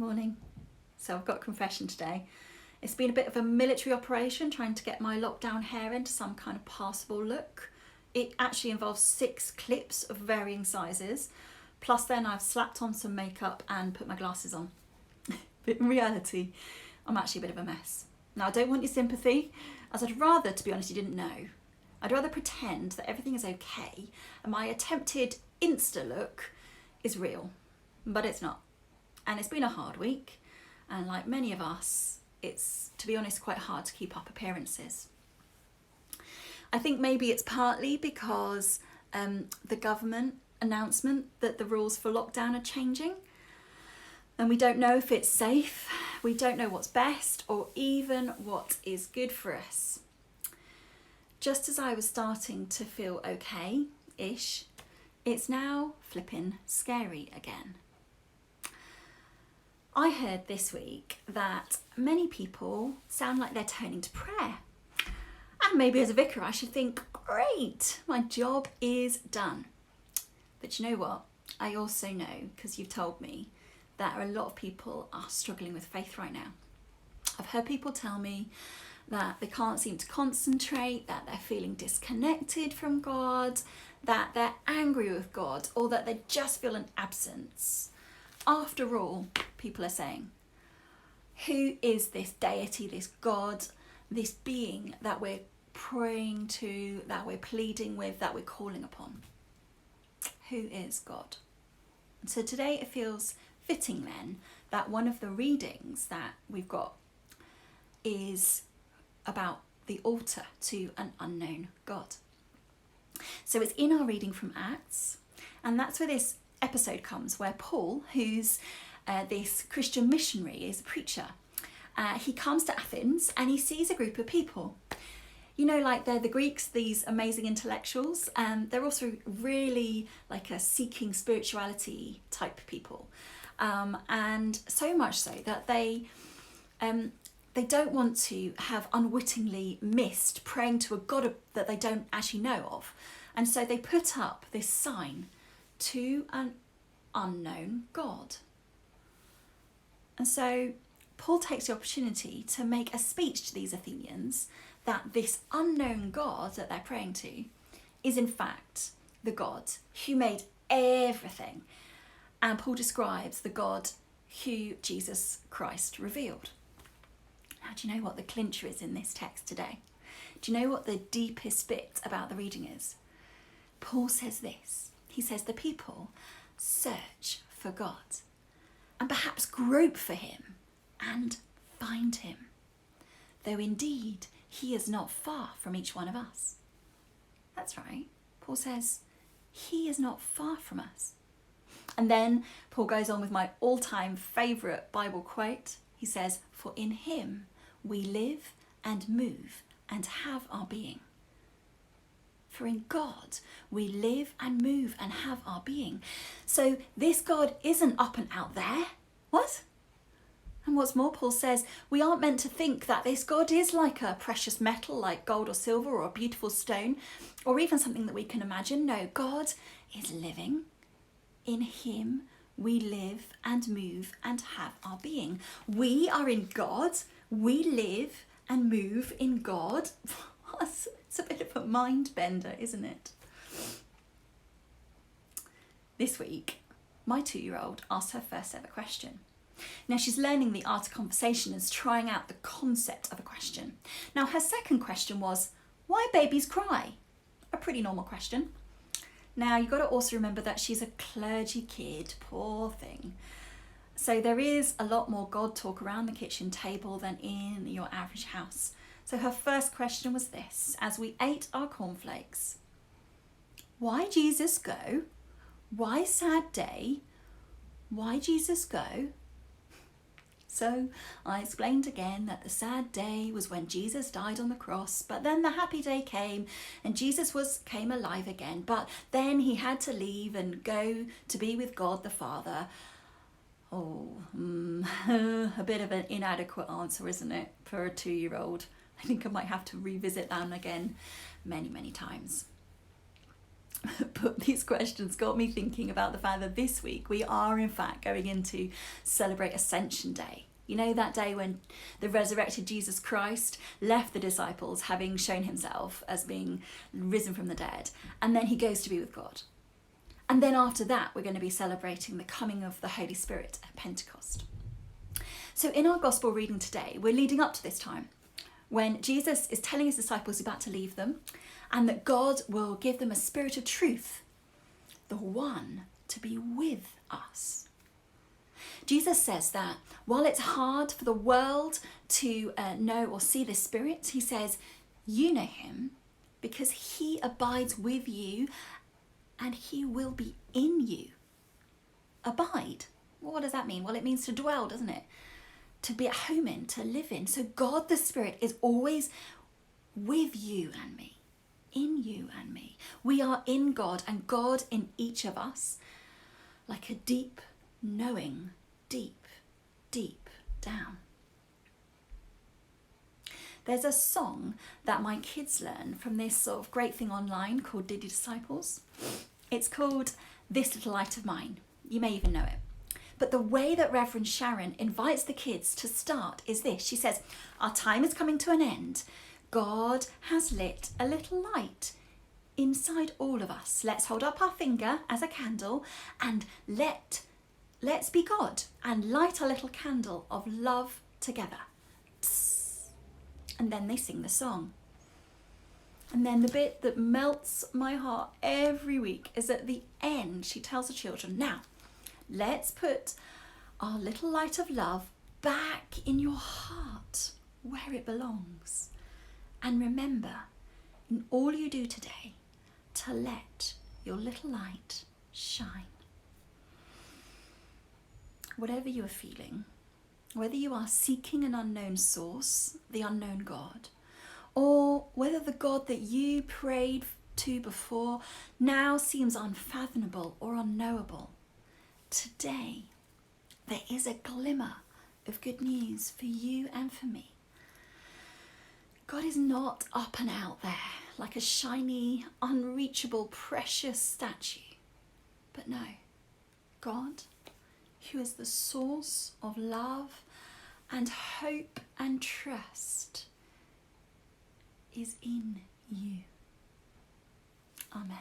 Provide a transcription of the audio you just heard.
Morning. So I've got a confession today. It's been a bit of a military operation trying to get my lockdown hair into some kind of passable look. It actually involves 6 clips of varying sizes. Plus then I've slapped on some makeup and put my glasses on. But in reality, I'm actually a bit of a mess. Now I don't want your sympathy, as I'd rather, to be honest, you didn't know. I'd rather pretend that everything is okay and my attempted Insta look is real, but it's not. And it's been a hard week, and like many of us, it's, to be honest, quite hard to keep up appearances. I think maybe it's partly because the government announcement that the rules for lockdown are changing, and we don't know if it's safe, we don't know what's best, or even what is good for us. Just as I was starting to feel okay-ish, it's now flipping scary again. I heard this week that many people sound like they're turning to prayer. And maybe as a vicar I should think, great, my job is done. But you know what? I also know, because you've told me, that a lot of people are struggling with faith right now. I've heard people tell me that they can't seem to concentrate, that they're feeling disconnected from God, that they're angry with God, or that they just feel an absence. After all, people are saying, who is this deity, this God, this being that we're praying to, that we're pleading with, that we're calling upon? Who is God? And so today it feels fitting then that one of the readings that we've got is about the altar to an unknown God. So it's in our reading from Acts, and that's where this episode comes, where Paul, who's this Christian missionary, is a preacher. He comes to Athens and he sees a group of people. You know, like they're the Greeks, these amazing intellectuals, and they're also really like a seeking spirituality type people. And so much so that they don't want to have unwittingly missed praying to a God that they don't actually know of. And so they put up this sign, to an unknown God. And so Paul takes the opportunity to make a speech to these Athenians that this unknown God that they're praying to is in fact the God who made everything. And Paul describes the God who Jesus Christ revealed. Now, do you know what the clincher is in this text today? Do you know what the deepest bit about the reading is? Paul says this. He says the people search for God and perhaps grope for him and find him, though indeed he is not far from each one of us. That's right. Paul says he is not far from us. And then Paul goes on with my all-time favourite Bible quote. He says, for in him we live and move and have our being. For in God we live and move and have our being. So this God isn't up and out there. What? And what's more, Paul says, we aren't meant to think that this God is like a precious metal, like gold or silver or a beautiful stone, or even something that we can imagine. No, God is living. In him we live and move and have our being. We are in God. We live and move in God. It's a bit of a mind bender, isn't it? This week, my 2-year-old asked her first ever question. Now she's learning the art of conversation and is trying out the concept of a question. Now her second question was, why babies cry? A pretty normal question. Now you've got to also remember that she's a clergy kid, poor thing. So there is a lot more God talk around the kitchen table than in your average house. So her first question was this, as we ate our cornflakes. Why Jesus go? Why sad day? Why Jesus go? So I explained again that the sad day was when Jesus died on the cross, but then the happy day came and Jesus came alive again, but then he had to leave and go to be with God the Father. A bit of an inadequate answer, isn't it, for a 2-year-old? I think I might have to revisit that again many, many times. But these questions got me thinking about the fact that this week we are in fact going in to celebrate Ascension Day. You know, that day when the resurrected Jesus Christ left the disciples having shown himself as being risen from the dead, and then he goes to be with God. And then after that, we're going to be celebrating the coming of the Holy Spirit at Pentecost. So in our gospel reading today, we're leading up to this time when Jesus is telling his disciples he's about to leave them, and that God will give them a spirit of truth, the one to be with us. Jesus says that while it's hard for the world to know or see the Spirit, he says, you know him because he abides with you and he will be in you. Abide. Well, what does that mean? Well, it means to dwell, doesn't it? To be at home in, to live in. So God the Spirit is always with you and me, in you and me. We are in God and God in each of us, like a deep knowing, deep, deep down. There's a song that my kids learn from this sort of great thing online called Diddy Disciples. It's called This Little Light of Mine. You may even know it. But the way that Reverend Sharon invites the kids to start is this. She says, our time is coming to an end. God has lit a little light inside all of us. Let's hold up our finger as a candle and let's be God and light a little candle of love together. Psst. And then they sing the song. And then the bit that melts my heart every week is at the end. She tells the children, now, let's put our little light of love back in your heart where it belongs. And remember, in all you do today, to let your little light shine. Whatever you are feeling, whether you are seeking an unknown source, the unknown God, or whether the God that you prayed to before now seems unfathomable or unknowable, today there is a glimmer of good news for you and for me. God is not up and out there like a shiny, unreachable, precious statue. But no, God, who is the source of love and hope and trust, is in you. Amen.